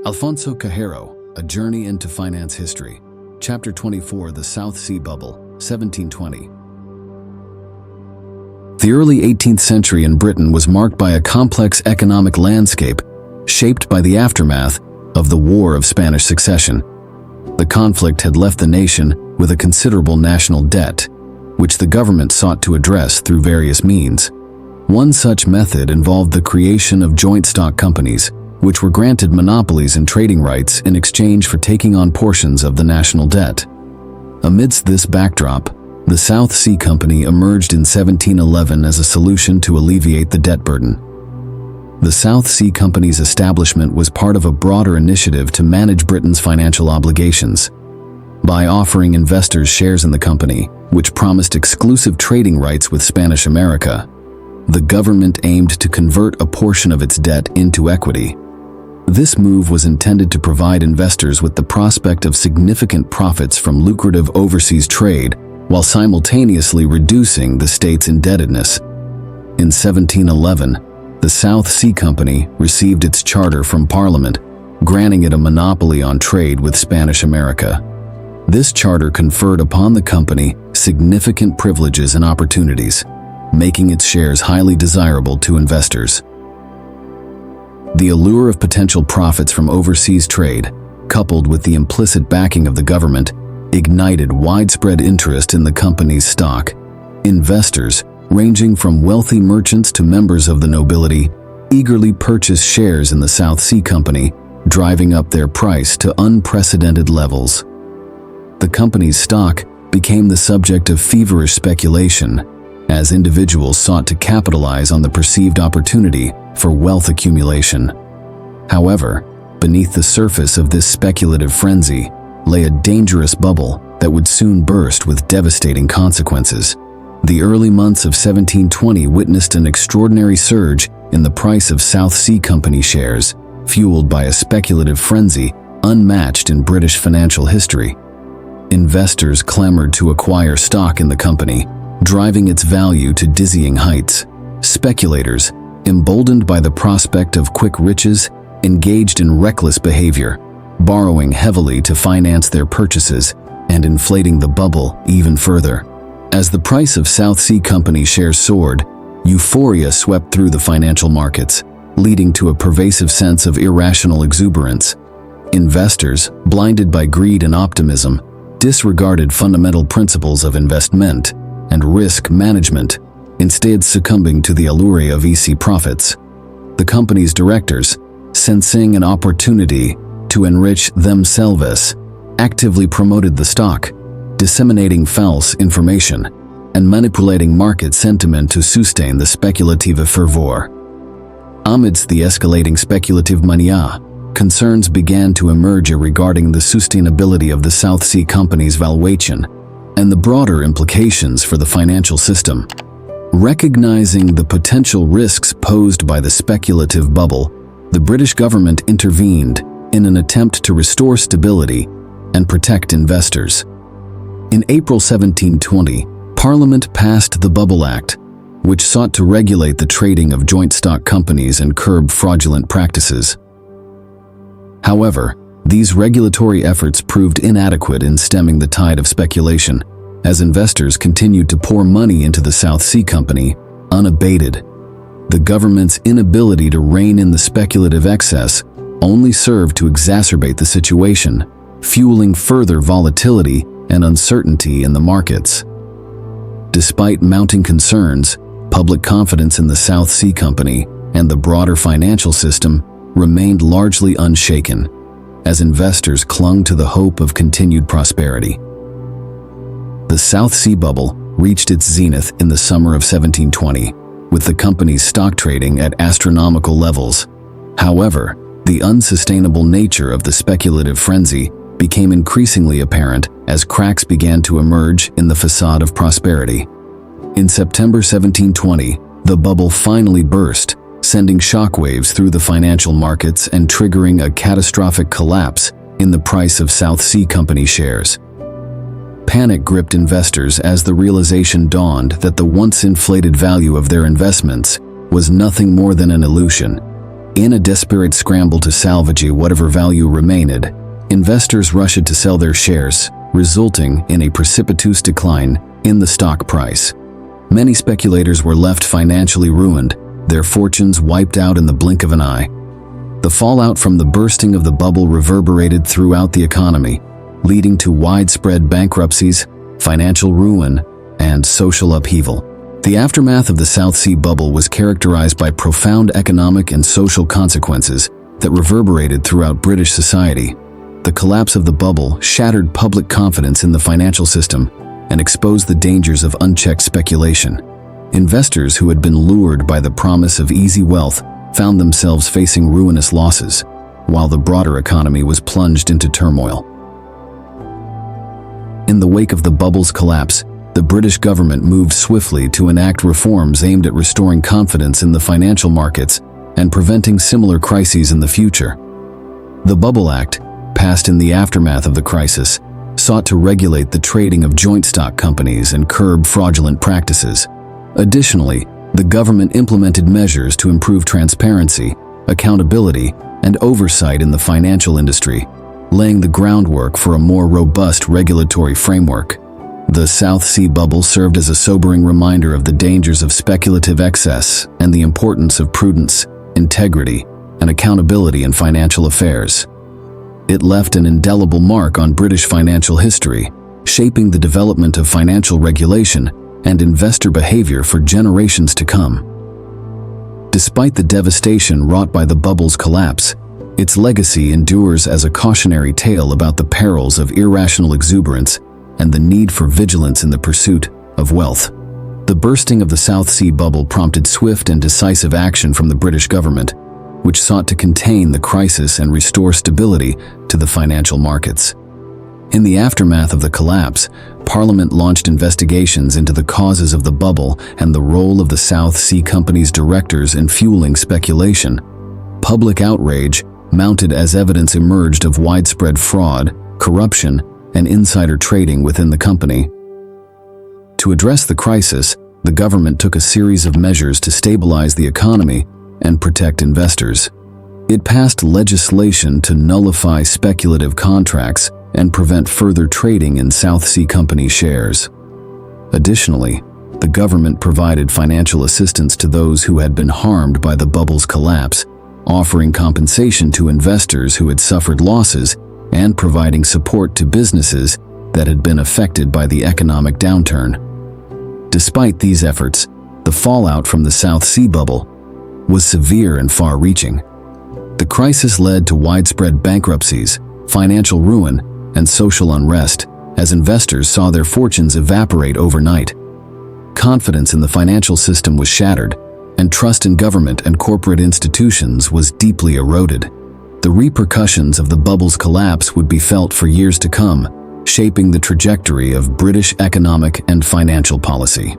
Alfonso Cahero, A Journey into Finance History. Chapter 24, The South Sea Bubble, 1720. The early 18th century in Britain was marked by a complex economic landscape shaped by the aftermath of the War of Spanish Succession. The conflict had left the nation with a considerable national debt, which the government sought to address through various means. One such method involved the creation of joint stock companies, which were granted monopolies and trading rights in exchange for taking on portions of the national debt. Amidst this backdrop, the South Sea Company emerged in 1711 as a solution to alleviate the debt burden. The South Sea Company's establishment was part of a broader initiative to manage Britain's financial obligations. By offering investors shares in the company, which promised exclusive trading rights with Spanish America, the government aimed to convert a portion of its debt into equity. This move was intended to provide investors with the prospect of significant profits from lucrative overseas trade while simultaneously reducing the state's indebtedness. In 1711, the South Sea Company received its charter from Parliament, granting it a monopoly on trade with Spanish America. This charter conferred upon the company significant privileges and opportunities, making its shares highly desirable to investors. The allure of potential profits from overseas trade, coupled with the implicit backing of the government, ignited widespread interest in the company's stock. Investors, ranging from wealthy merchants to members of the nobility, eagerly purchased shares in the South Sea Company, driving up their price to unprecedented levels. The company's stock became the subject of feverish speculation, as individuals sought to capitalize on the perceived opportunity for wealth accumulation. However, beneath the surface of this speculative frenzy lay a dangerous bubble that would soon burst with devastating consequences. The early months of 1720 witnessed an extraordinary surge in the price of South Sea Company shares, fueled by a speculative frenzy unmatched in British financial history. Investors clamored to acquire stock in the company, driving its value to dizzying heights. Speculators, emboldened by the prospect of quick riches, engaged in reckless behavior, borrowing heavily to finance their purchases and inflating the bubble even further. As the price of South Sea Company shares soared, euphoria swept through the financial markets, leading to a pervasive sense of irrational exuberance. Investors, blinded by greed and optimism, disregarded fundamental principles of investment and risk management, instead succumbing to the allure of easy profits. The company's directors, sensing an opportunity to enrich themselves, actively promoted the stock, disseminating false information and manipulating market sentiment to sustain the speculative fervor. Amidst the escalating speculative mania, concerns began to emerge regarding the sustainability of the South Sea Company's valuation and the broader implications for the financial system. Recognizing the potential risks posed by the speculative bubble, the British government intervened in an attempt to restore stability and protect investors. In April 1720, Parliament passed the Bubble Act, which sought to regulate the trading of joint stock companies and curb fraudulent practices. However, these regulatory efforts proved inadequate in stemming the tide of speculation, as investors continued to pour money into the South Sea Company unabated. The government's inability to rein in the speculative excess only served to exacerbate the situation, fueling further volatility and uncertainty in the markets. Despite mounting concerns, public confidence in the South Sea Company and the broader financial system remained largely unshaken, as investors clung to the hope of continued prosperity. The South Sea Bubble reached its zenith in the summer of 1720, with the company's stock trading at astronomical levels. However, the unsustainable nature of the speculative frenzy became increasingly apparent as cracks began to emerge in the facade of prosperity. In September 1720, the bubble finally burst, sending shockwaves through the financial markets and triggering a catastrophic collapse in the price of South Sea Company shares. Panic gripped investors as the realization dawned that the once inflated value of their investments was nothing more than an illusion. In a desperate scramble to salvage whatever value remained, investors rushed to sell their shares, resulting in a precipitous decline in the stock price. Many speculators were left financially ruined, their fortunes wiped out in the blink of an eye. The fallout from the bursting of the bubble reverberated throughout the economy, leading to widespread bankruptcies, financial ruin, and social upheaval. The aftermath of the South Sea bubble was characterized by profound economic and social consequences that reverberated throughout British society. The collapse of the bubble shattered public confidence in the financial system and exposed the dangers of unchecked speculation. Investors who had been lured by the promise of easy wealth found themselves facing ruinous losses, while the broader economy was plunged into turmoil. In the wake of the bubble's collapse, the British government moved swiftly to enact reforms aimed at restoring confidence in the financial markets and preventing similar crises in the future. The Bubble Act, passed in the aftermath of the crisis, sought to regulate the trading of joint stock companies and curb fraudulent practices. Additionally, the government implemented measures to improve transparency, accountability, and oversight in the financial industry, laying the groundwork for a more robust regulatory framework. The South Sea bubble served as a sobering reminder of the dangers of speculative excess and the importance of prudence, integrity, and accountability in financial affairs. It left an indelible mark on British financial history, shaping the development of financial regulation and investor behavior for generations to come. Despite the devastation wrought by the bubble's collapse, its legacy endures as a cautionary tale about the perils of irrational exuberance and the need for vigilance in the pursuit of wealth. The bursting of the South Sea bubble prompted swift and decisive action from the British government, which sought to contain the crisis and restore stability to the financial markets. In the aftermath of the collapse, Parliament launched investigations into the causes of the bubble and the role of the South Sea Company's directors in fueling speculation. Public outrage mounted as evidence emerged of widespread fraud, corruption, and insider trading within the company. To address the crisis, the government took a series of measures to stabilize the economy and protect investors. It passed legislation to nullify speculative contracts and prevent further trading in South Sea Company shares. Additionally, the government provided financial assistance to those who had been harmed by the bubble's collapse, offering compensation to investors who had suffered losses and providing support to businesses that had been affected by the economic downturn. Despite these efforts, the fallout from the South Sea bubble was severe and far-reaching. The crisis led to widespread bankruptcies, financial ruin, and social unrest as investors saw their fortunes evaporate overnight. Confidence in the financial system was shattered, and trust in government and corporate institutions was deeply eroded. The repercussions of the bubble's collapse would be felt for years to come, shaping the trajectory of British economic and financial policy.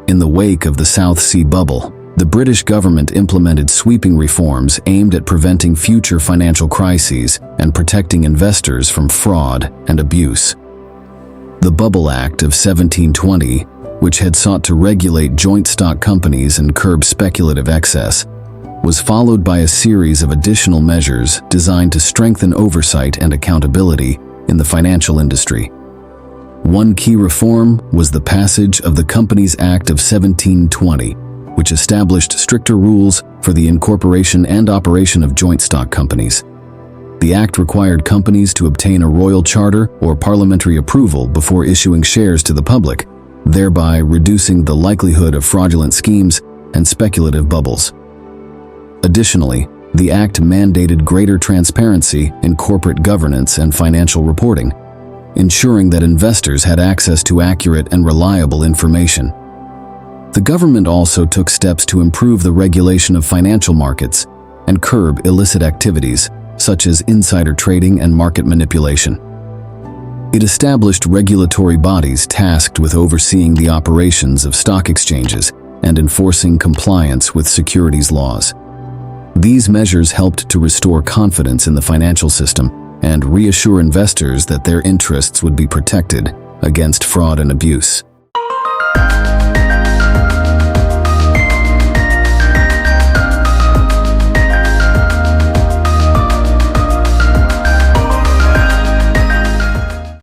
In the wake of the South Sea bubble, the British government implemented sweeping reforms aimed at preventing future financial crises and protecting investors from fraud and abuse. The Bubble Act of 1720, which had sought to regulate joint stock companies and curb speculative excess, was followed by a series of additional measures designed to strengthen oversight and accountability in the financial industry. One key reform was the passage of the Companies Act of 1720, which established stricter rules for the incorporation and operation of joint stock companies. The act required companies to obtain a royal charter or parliamentary approval before issuing shares to the public, thereby reducing the likelihood of fraudulent schemes and speculative bubbles. Additionally, the act mandated greater transparency in corporate governance and financial reporting, ensuring that investors had access to accurate and reliable information. The government also took steps to improve the regulation of financial markets and curb illicit activities such as insider trading and market manipulation. It established regulatory bodies tasked with overseeing the operations of stock exchanges and enforcing compliance with securities laws. These measures helped to restore confidence in the financial system and reassure investors that their interests would be protected against fraud and abuse.